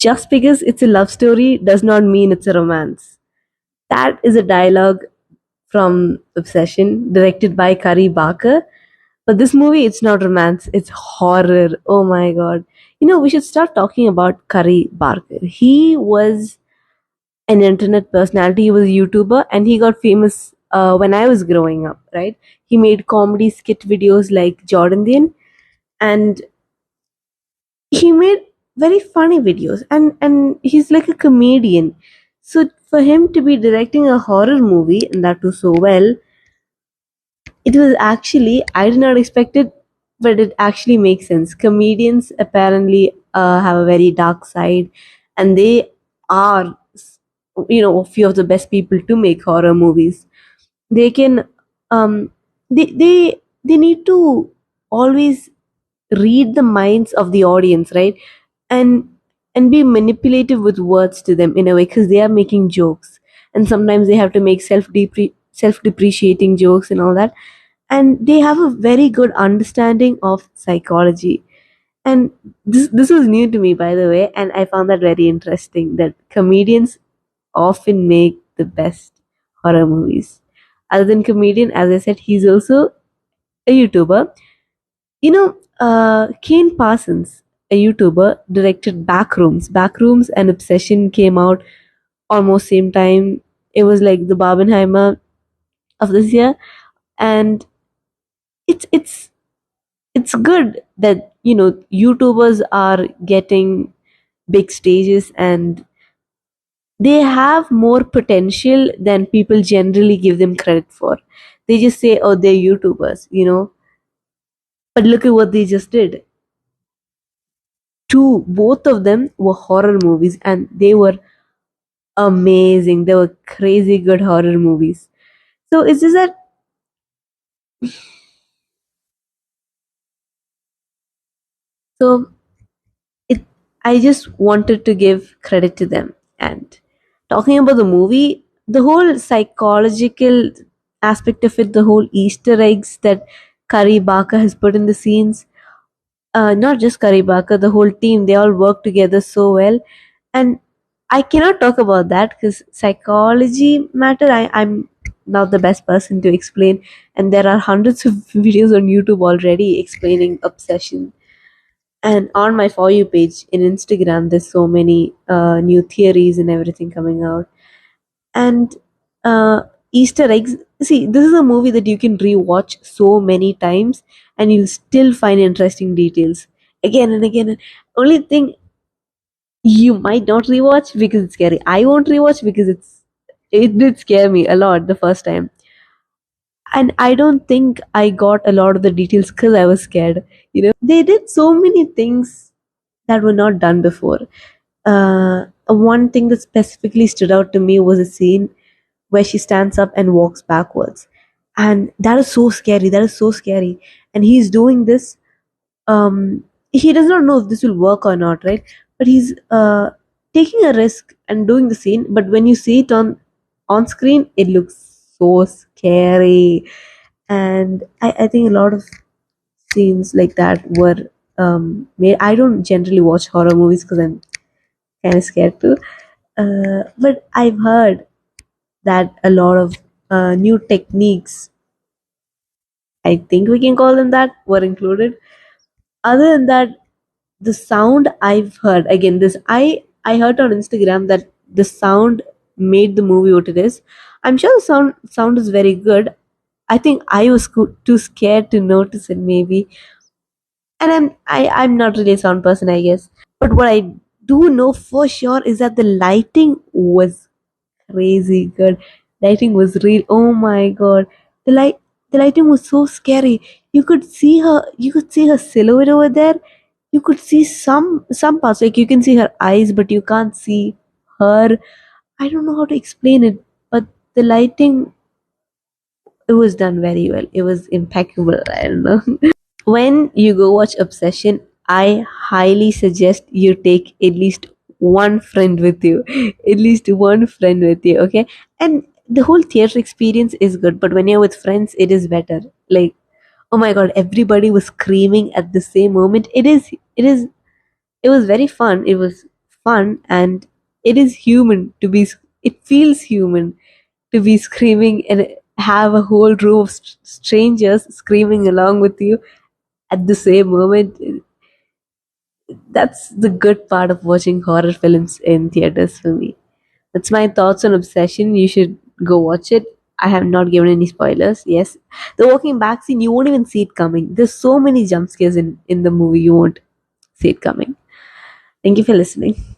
Just because it's a love story does not mean it's a romance. That is a dialogue from Obsession, directed by Kari Barker. But this movie, it's not romance, it's horror. Oh my god. We should start talking about Kari Barker. He was an internet personality, he was a YouTuber, and he got famous when I was growing up, right? He made comedy skit videos like Jordan Dean, and he made very funny videos, and he's like a comedian. So for him to be directing a horror movie, and that too so well, it was actually, I did not expect it, but it actually makes sense. Comedians apparently have a very dark side, and they are, a few of the best people to make horror movies. They can, um, they need to always read the minds of the audience, right? And be manipulative with words to them in a way, because they are making jokes, and sometimes they have to make self depreciating jokes and all that, and they have a very good understanding of psychology. And this was new to me, by the way, and I found that very interesting, that comedians often make the best horror movies. Other than comedian, as I said, he's also a YouTuber. Kane Parsons, a YouTuber, directed Backrooms and Obsession came out almost same time. It was like the Barbenheimer of this year, and it's it's good that YouTubers are getting big stages, and they have more potential than people generally give them credit for. They just say, oh, they're YouTubers. But look at what they just did. Both of them were horror movies, and they were amazing. They were crazy good horror movies. So it's just that, so it I just wanted to give credit to them. And talking about the movie, the whole psychological aspect of it, the whole Easter eggs that Kari Barker has put in the scenes, not just Kari Barker, the whole team, they all work together so well. And I cannot talk about that because psychology matter. I'm not the best person to explain, and there are hundreds of videos on YouTube already explaining obsession. And on my For You page in Instagram, there's so many new theories and everything coming out. And Easter eggs. See, this is a movie that you can rewatch so many times, and you'll still find interesting details again and again. Only thing, you might not rewatch because it's scary. I won't rewatch because it did scare me a lot the first time. And I don't think I got a lot of the details because I was scared. They did so many things that were not done before. One thing that specifically stood out to me was a scene where she stands up and walks backwards. And that is so scary. That is so scary. And he's doing this. He does not know if this will work or not, right? But he's taking a risk and doing the scene. But when you see it on screen, it looks so scary. And I think a lot of scenes like that were made. I don't generally watch horror movies because I'm kind of scared too. But I've heard that a lot of new techniques, I think we can call them that, were included. Other than that, the sound I've heard, again, this I heard on Instagram that the sound made the movie what it is. I'm sure the sound is very good. I think I was too scared to notice it, maybe. And I'm not really a sound person, I guess. But what I do know for sure is that the lighting was crazy good. Lighting was real. Oh my god, the light, the lighting was so scary. You could see her silhouette over there. You could see some parts, like you can see her eyes, but you can't see her. I don't know how to explain it, but the lighting, it was done very well. It was impeccable. I don't know. When you go watch Obsession, I highly suggest you take at least one friend with you. At least one friend with you, okay? And the whole theater experience is good, but when you're with friends, it is better. Like, oh my god, everybody was screaming at the same moment. It was very fun. It was fun, and it is human to be. It feels human to be screaming and have a whole row of strangers screaming along with you at the same moment. That's the good part of watching horror films in theaters for me. That's my thoughts on Obsession. You should go watch it. I have not given any spoilers. Yes, the walking back scene, you won't even see it coming. There's so many jump scares in the movie, you won't see it coming. Thank you for listening.